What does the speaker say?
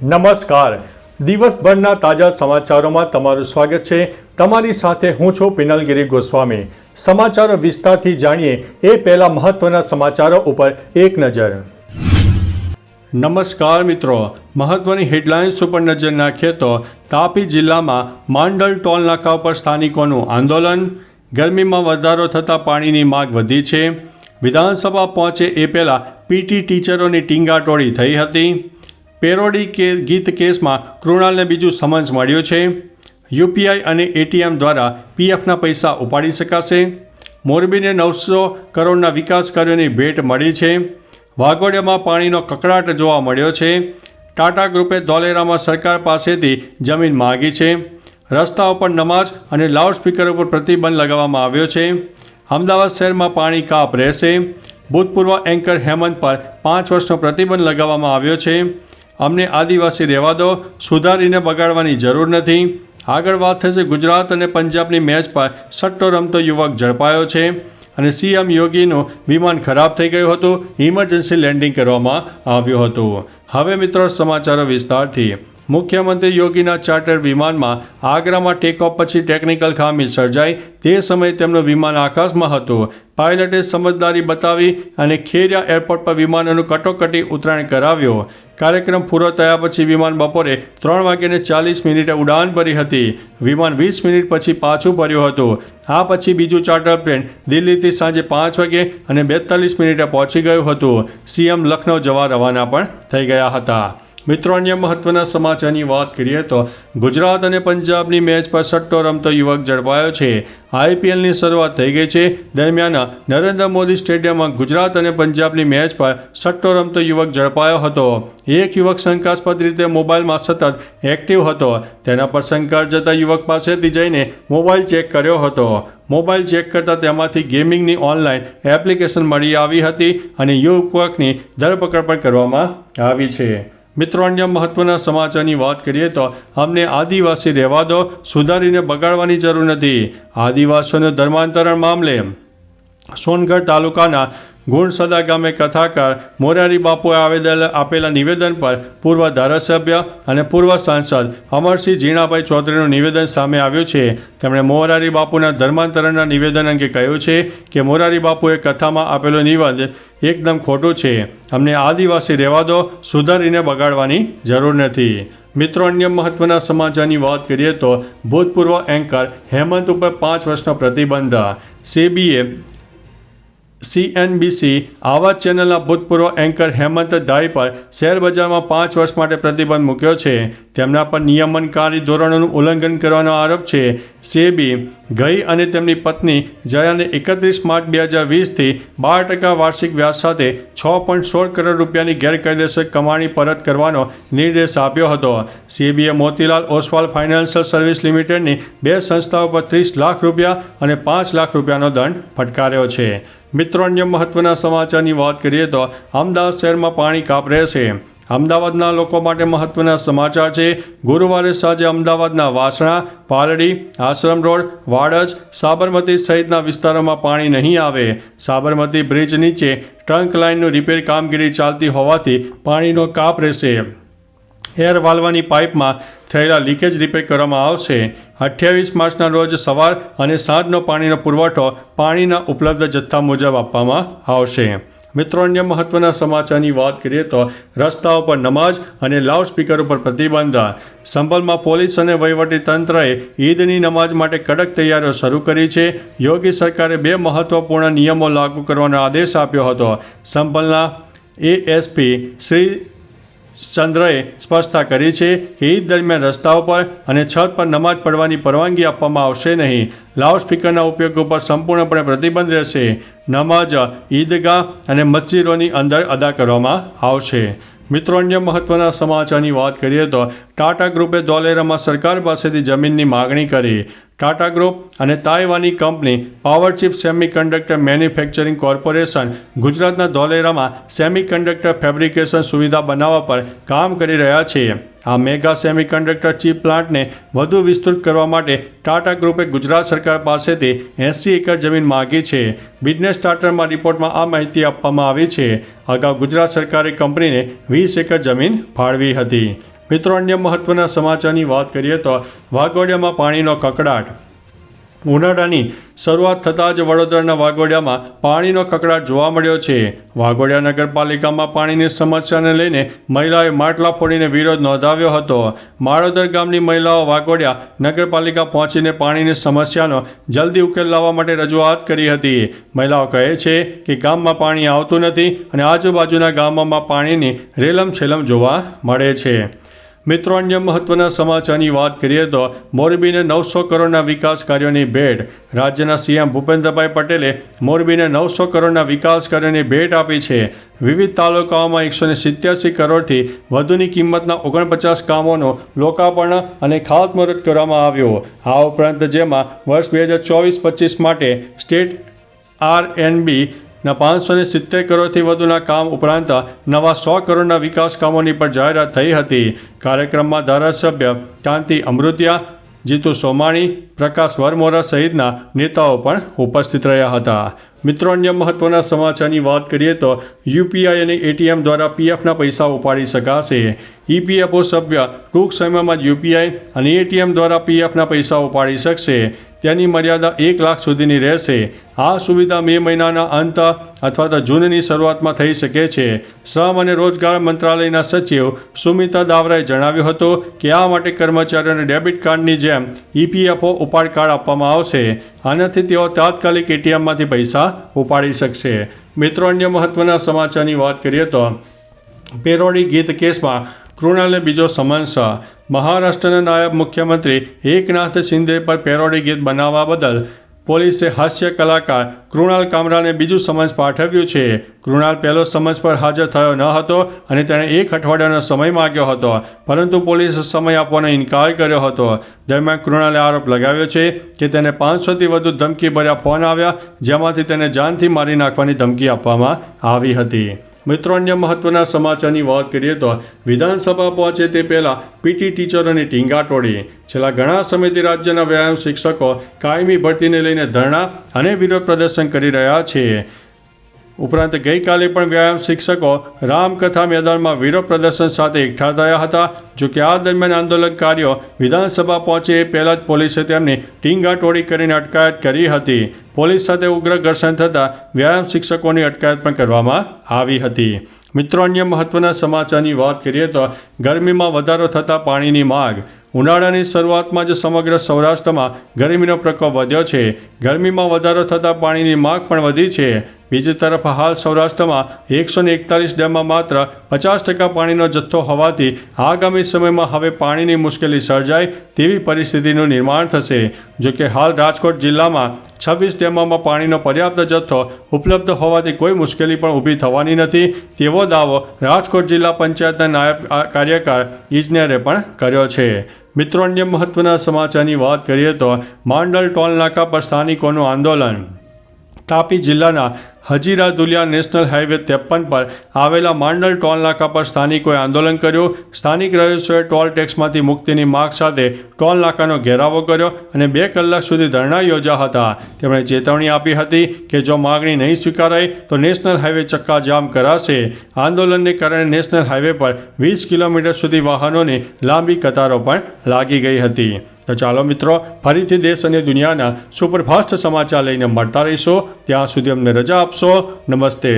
નમસ્કાર. દિવસભરના તાજા સમાચારોમાં તમારું સ્વાગત છે. તમારી સાથે હું છું પિનલગીરી ગોસ્વામી. સમાચારો વિસ્તારથી જાણીએ એ પહેલા મહત્વના સમાચારો ઉપર એક નજર. નમસ્કાર મિત્રો, મહત્વની હેડલાઇન્સ ઉપર નજર નાખીએ તો તાપી જિલ્લામાં માંડલ ટોલ નાકા પર સ્થાનિકોનું આંદોલન. ગરમીમાં વધારો થતાં પાણીની માંગ વધી છે. વિધાનસભા પહોંચે એ પહેલાં પીટી ટીચરોની ટીંગાટોળી થઈ હતી. પેરોડી ગીત કેસમાં કૃણાલને બીજું સમન્સ મળ્યું છે. યુપીઆઈ અને એટીએમ દ્વારા પીએફના પૈસા ઉપાડી શકાશે. મોરબીને 900 કરોડના વિકાસ કાર્યોની ભેટ મળી છે. વાઘોડિયામાં પાણીનો કકળાટ જોવા મળ્યો છે. ટાટા ગ્રુપે ધોલેરામાં સરકાર પાસેથી જમીન માગી છે. રસ્તાઓ પર નમાજ અને લાઉડસ્પીકર ઉપર પ્રતિબંધ લગાવવામાં આવ્યો છે. અમદાવાદ શહેરમાં પાણી કાપ રહેશે. ભૂતપૂર્વ એન્કર હેમંત પર 5 વર્ષનો પ્રતિબંધ લગાવવામાં આવ્યો છે. અમને આદિવાસી રહેવા દો, સુધારીને બગાડવાની જરૂર નથી. આગળ વાત થશે ગુજરાત અને પંજાબની મેચ પર સટ્ટો રમતો યુવક ઝડપાયો છે. અને સીએમ યોગીનું વિમાન ખરાબ થઈ ગયું હતું, ઇમરજન્સી લેન્ડિંગ કરવામાં આવ્યું હતું. હવે મિત્રો સમાચારો વિસ્તારથી. મુખ્યમંત્રી યોગીના ચાર્ટર વિમાનમાં આગ્રામાં ટેકઓફ પછી ટેકનિકલ ખામી સર્જાઈ. તે સમયે તેમનું વિમાન આકાશમાં હતું. પાયલટે સમજદારી બતાવી અને ખેરિયા એરપોર્ટ પર વિમાનોનું કટોકટી ઉતરાણ કરાવ્યો. કાર્યક્રમ પૂરો થયા પછી વિમાન બપોરે 3:40 ઉડાન ભરી હતી. વિમાન 20 મિનિટ પછી પાછું ફર્યું હતું. આ પછી બીજું ચાર્ટર પ્લેન દિલ્હીથી સાંજે 5:42 પહોંચી ગયું હતું. સીએમ લખનૌ જવા રવાના પણ થઈ ગયા હતા. મિત્રો, અન્ય મહત્વના સમાચારની વાત કરીએ તો ગુજરાત અને પંજાબની મેચ પર સટ્ટો રમતો યુવક ઝડપાયો છે. આઈપીએલની શરૂઆત થઈ ગઈ છે. દરમિયાન નરેન્દ્ર મોદી સ્ટેડિયમમાં ગુજરાત અને પંજાબની મેચ પર સટ્ટો રમતો યુવક ઝડપાયો હતો. એક યુવક શંકાસ્પદ રીતે મોબાઈલમાં સતત એક્ટિવ હતો. તેના પર શંકા જતા યુવક પાસેથી જઈને મોબાઈલ ચેક કર્યો હતો. મોબાઈલ ચેક કરતાં તેમાંથી ગેમિંગની ઓનલાઈન એપ્લિકેશન મળી આવી હતી અને યુવકની ધરપકડ પણ કરવામાં આવી છે. મિત્રો, અન્ય મહત્વના સમાચારની વાત કરીએ તો અમને આદિવાસી રહેવા દો, સુધારીને બગાડવાની જરૂર નથી. આદિવાસીઓનું ધર્માંતરણ મામલે સોનગઢ તાલુકાના ગુણસદા ગામે કથાકાર મોરારી બાપુએ આપેલા નિવેદન પર પૂર્વ ધારાસભ્ય અને પૂર્વ સાંસદ અમરસિંહ ઝીણાભાઈ ચૌધરીનું નિવેદન સામે આવ્યું છે. તેમણે મોરારી બાપુના ધર્માંતરણના નિવેદન અંગે કહ્યું છે કે મોરારી બાપુએ કથામાં આપેલું નિવેદન એકદમ ખોટું છે. અમને આદિવાસી રહેવા દો, સુધારીને બગાડવાની જરૂર નથી. મિત્રો, અન્ય મહત્વના સમાચારની વાત કરીએ તો ભૂતપૂર્વ એન્કર હેમંત ઉપર 5 વર્ષનો પ્રતિબંધ. સેબીએ CNBC આવાજ ચેનલના ભૂતપૂર્વ એન્કર હેમંત ધાઈ પર શેરબજારમાં 5 વર્ષ માટે પ્રતિબંધ મૂક્યો છે. તેમના પર નિયમનકારી ધોરણોનું ઉલ્લંઘન કરવાનો આરોપ છે. સેબી ગઈ અને તેમની પત્ની જયાને 31 માર્ચ 2020થી 12% વાર્ષિક વ્યાજ સાથે 6.16 કરોડ રૂપિયાની ગેરકાયદેસર કમાણી પરત કરવાનો નિર્દેશ આપ્યો હતો. સેબીએ મોતીલાલ ઓસવાલ ફાઇનાન્શિયલ સર્વિસ લિમિટેડની 2 સંસ્થાઓ પર 30 લાખ રૂપિયા અને 5 લાખ રૂપિયાનો દંડ ફટકાર્યો છે. મિત્રો, અન્ય મહત્વના સમાચારની વાત કરીએ તો અમદાવાદ શહેરમાં પાણી કાપ રહેશે. અમદાવાદના લોકો માટે મહત્વના સમાચાર છે. ગુરુવારે સાંજે અમદાવાદના વાસણા, પાલડી, આશ્રમ રોડ, વાડજ, સાબરમતી સહિતના વિસ્તારોમાં પાણી નહીં આવે. સાબરમતી બ્રિજ નીચે ટ્રંક લાઇનનું રિપેર કામગીરી ચાલતી હોવાથી પાણીનો કાપ રહેશે. એર વાલ્વની પાઇપમાં થયેલા લીકેજ રિપેર કરવામાં આવશે. 28 માર્ચના રોજ સવાર અને સાંજનો પાણીનો પુરવઠો પાણીના ઉપલબ્ધ જથ્થા મુજબ આપવામાં આવશે. મિત્રો, અન્ય મહત્વના સમાચારની વાત કરીએ તો રસ્તાઓ પર નમાજ અને લાઉડસ્પીકર ઉપર પ્રતિબંધ. સંભલમાં પોલીસ અને વહીવટીતંત્રએ ઈદની નમાજ માટે કડક તૈયારીઓ શરૂ કરી છે. યોગી સરકારે 2 મહત્વપૂર્ણ નિયમો લાગુ કરવાનો આદેશ આપ્યો હતો. સંભલના એએસપી શ્રી ચંદ્રએ સ્પષ્ટતા કરી છે કે ઈદ દરમિયાન રસ્તાઓ પર અને છત પર નમાજ પઢવાની પરવાનગી આપવામાં આવશે નહીં. લાઉડસ્પીકરના ઉપયોગ ઉપર સંપૂર્ણપણે પ્રતિબંધ રહેશે. નમાજ ઈદગાહ અને મસ્જિદોની અંદર અદા કરવામાં આવશે. મિત્રો, અન્ય મહત્વના સમાચારની વાત કરીએ તો ટાટા ગ્રુપે ધોલેરામાં સરકાર પાસેથી જમીનની માગણી કરી. ટાટા ગ્રુપ અને તાઇવાની કંપની પાવરચિપ સેમિકન્ડક્ટર મેન્યુફેક્ચરિંગ કોર્પોરેશન ગુજરાતના ધોલેરામાં સેમિકન્ડક્ટર ફેબ્રિકેશન સુવિધા બનાવવા પર કામ કરી રહ્યા છે. આ મેગા સેમિકન્ડક્ટર ચિપ પ્લાન્ટને વધુ વિસ્તૃત કરવા માટે ટાટા ગ્રુપે ગુજરાત સરકાર પાસેથી 80 એકર જમીન માગી છે. બિઝનેસ સ્ટાર્ટરમાં રિપોર્ટમાં આ માહિતી આપવામાં આવી છે. અગાઉ ગુજરાત સરકારે કંપનીને 20 એકર જમીન ફાળવી હતી. મિત્રો, અન્ય મહત્વના સમાચારની વાત કરીએ તો વાઘોડિયામાં પાણીનો કકળાટ. ઉનાળાની શરૂઆત થતાં જ વડોદરાના વાઘોડિયામાં પાણીનો કકળાટ જોવા મળ્યો છે. વાઘોડિયા નગરપાલિકામાં પાણીની સમસ્યાને લઈને મહિલાઓએ માટલા ફોડીને વિરોધ નોંધાવ્યો હતો. માળોદર ગામની મહિલાઓ વાઘોડિયા નગરપાલિકા પહોંચીને પાણીની સમસ્યાનો જલ્દી ઉકેલ લાવવા માટે રજૂઆત કરી હતી. મહિલાઓ કહે છે કે ગામમાં પાણી આવતું નથી અને આજુબાજુના ગામોમાં પાણીની રેલમછેલમ જોવા મળે છે. મિત્રો, અન્ય મહત્વના સમાચારની વાત કરીએ તો મોરબીને 900 કરોડના વિકાસ કાર્યોની ભેટ. રાજ્યના સીએમ ભૂપેન્દ્રભાઈ પટેલે મોરબીને 900 કરોડના વિકાસ કાર્યોની ભેટ આપી છે. વિવિધ તાલુકાઓમાં 187 કરોડથી વધુની કિંમતના 49 કામોનું લોકાર્પણ અને ખાતમુહૂર્ત કરવામાં આવ્યું. આ ઉપરાંત જેમાં વર્ષ 2024-25 માટે સ્ટેટ RNB ના 570 કરોડથી વધુના કામ ઉપરાંત નવા 100 કરોડના વિકાસ કામોની પણ જાહેરાત થઈ હતી. કાર્યક્રમમાં ધારાસભ્ય કાંતિ અમૃતિયા, જીતુ સોમાણી, પ્રકાશ વરમોરા સહિતના નેતાઓ પણ ઉપસ્થિત રહ્યા હતા. મિત્રો, અન્ય મહત્વના સમાચારની વાત કરીએ તો યુપીઆઈ અને એટીએમ દ્વારા પીએફના પૈસા ઉપાડી શકાશે. ઈપીએફઓ સભ્ય ટૂંક સમયમાં જ યુપીઆઈ અને એટીએમ દ્વારા પીએફના પૈસા ઉપાડી શકશે. તેની મર્યાદા 1 લાખ સુધીની રહેશે. આ સુવિધા મે મહિનાના અંત અથવા તો જૂનની શરૂઆતમાં થઈ શકે છે. શ્રમ અને રોજગાર મંત્રાલયના સચિવ સુમિતા દાવરાએ જણાવ્યું હતું કે આ માટે કર્મચારીઓને ડેબિટ કાર્ડની જેમ ઈપીએફઓ ઉપાડ કાર્ડ આપવામાં આવશે. આનાથી તેઓ તાત્કાલિક એટીએમમાંથી પૈસા ઉપાડી શકશે. મિત્રો, અન્ય મહત્વના સમાચારની વાત કરીએ તો પેરોડી ગીત કેસમાં કૃણાલને બીજો સમન્સ. મહારાષ્ટ્રના નાયબ મુખ્યમંત્રી એકનાથ શિંદે પર પેરોડી ગીત બનાવવા બદલ પોલીસે હાસ્ય કલાકાર કૃણાલ કામરાને બીજું સમન્સ પાઠવ્યું છે. કૃણાલ પહેલો સમન્સ પર હાજર થયો ન હતો અને તેણે 1 અઠવાડિયાનો સમય માગ્યો હતો, પરંતુ પોલીસે સમય આપવાનો ઇનકાર કર્યો હતો. દરમિયાન કૃણાલે આરોપ લગાવ્યો છે કે તેને 500થી વધુ ધમકીભર્યા ફોન આવ્યા, જેમાંથી તેને જાનથી મારી નાખવાની ધમકી આપવામાં આવી હતી. મિત્રો, અન્ય મહત્વના સમાચારની વાત કરીએ તો વિધાનસભા પહોંચે તે પહેલાં પીટી ટીચરોની ટીંગાટોળી. છેલ્લા ઘણા સમયથી રાજ્યના વ્યાયામ શિક્ષકો કાયમી ભરતીને લઈને ધરણા અને વિરોધ પ્રદર્શન કરી રહ્યા છે. ઉપરાંત ગઈકાલે પણ વ્યાયામ શિક્ષકો રામકથા મેદાનમાં વિરોધ પ્રદર્શન સાથે એકઠા થયા હતા. જોકે આ દરમિયાન આંદોલનકારીઓ વિધાનસભા પહોંચે એ પહેલાં જ પોલીસે તેમની ટીંગાટોળી કરીને અટકાયત કરી હતી. પોલીસ સાથે ઉગ્ર ઘર્ષણ થતાં વ્યાયામ શિક્ષકોની અટકાયત પણ કરવામાં આવી હતી. મિત્રો, અન્ય મહત્વના સમાચારની વાત કરીએ તો ગરમીમાં વધારો થતાં પાણીની માગ. ઉનાળાની શરૂઆતમાં જ સમગ્ર સૌરાષ્ટ્રમાં ગરમીનો પ્રકોપ વધ્યો છે. ગરમીમાં વધારો થતાં પાણીની માગ પણ વધી છે. બીજી તરફ હાલ સૌરાષ્ટ્રમાં 141 ડેમમાં માત્ર 50% પાણીનો જથ્થો હોવાથી આગામી સમયમાં હવે પાણીની મુશ્કેલી સર્જાય તેવી પરિસ્થિતિનું નિર્માણ થશે. જોકે હાલ રાજકોટ જિલ્લામાં 26 ડેમોમાં પાણીનો પર્યાપ્ત જથ્થો ઉપલબ્ધ હોવાથી કોઈ મુશ્કેલી પણ ઊભી થવાની નથી તેવો દાવો રાજકોટ જિલ્લા પંચાયતના નાયબ કાર્યકાર ઇજનેરે પણ કર્યો છે. મિત્રો, અન્ય મહત્વના સમાચારની વાત કરીએ તો માંડલ ટોલ નાકા પર સ્થાનિકોનું આંદોલન. તાપી જિલ્લાના હજીરા દુલિયા નેશનલ હાઈવે 53 પર આવેલા માંડલ ટોલ નાકા પર સ્થાનિકોએ આંદોલન કર્યું. સ્થાનિક રહીશોએ ટોલ ટેક્સમાંથી મુક્તિની માગ સાથે ટોલ નાકાનો ઘેરાવો કર્યો અને 2 કલાક સુધી ધરણા યોજ્યા હતા. તેમણે ચેતવણી આપી હતી કે જો માગણી નહીં સ્વીકારાય તો નેશનલ હાઈવે ચક્કાજામ કરાશે. આંદોલનને કારણે નેશનલ હાઈવે પર 20 કિલોમીટર સુધી વાહનોની લાંબી કતારો પણ લાગી ગઈ હતી. તો ચાલો મિત્રો, ફરીથી દેશ અને દુનિયાના સુપરફાસ્ટ સમાચાર લઈને મળતા રહીશો. ત્યાં સુધી અમને રજા આપશો. નમસ્તે.